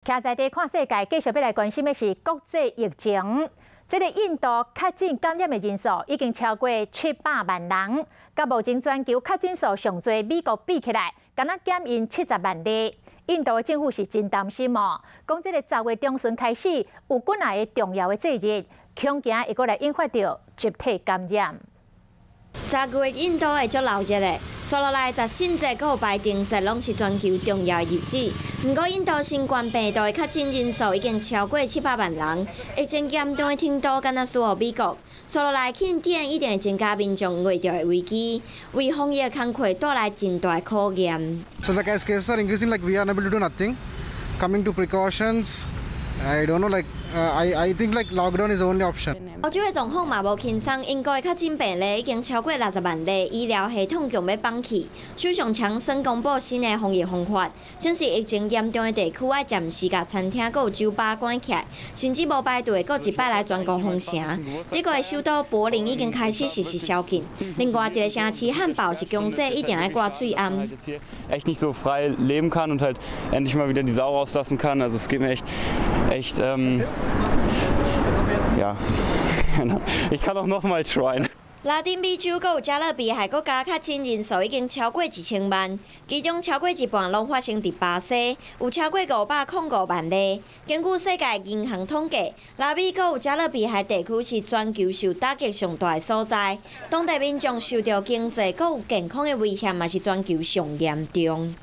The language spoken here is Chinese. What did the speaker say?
徛在地看世界，继续要来关心的是国际疫情。这个印度确诊感染的人数已经超过700万人，甲目前全球确诊数上最美国比起来，敢若减因70万例。印度政府是真担心哦，讲这个10月中旬开始有几来个重要的节日，恐惊会过来引发到集体感染。 10月印度会足闹热的，所落来10星节佮有排定节，拢是全球重要的日子。不过，印度新冠病毒的确诊人数已经超过700万人，疫情严重的程度敢若输予美国。所落来庆典一定会增加民众遇到的危机，为防疫工作带来真大考验。So like as cases are increasing, like we are unable to do nothing. Coming to precautions, I don't know. Like I think like lockdown is the only option. 欧洲的状况嘛无轻松，英国的确诊病例已经超过60万例，医疗系统强要放弃。首相强生公布新的防疫方法，像是疫情严重的地区要暂时甲餐厅佮有酒吧关起来，甚至无排队佮一摆来全国封城。美国的首都柏林已经开始实施宵禁，另外一个城市汉堡是强制一定要挂嘴暗。Echt nicht so frei leben kann und halt endlich mal wieder die Sau rauslassen kann. Also es geht mir echt ja, ich kann auch noch mal try. 拉丁美洲佮有加勒比海国家确诊人数已经超过1000万，其中超过一半拢发生伫巴西，有超过505万例。根据世界银行统计，拉美佮有加勒比海地区是全球受打击上大的所在，当地民众受到经济佮有健康的威胁，嘛是全球上严重。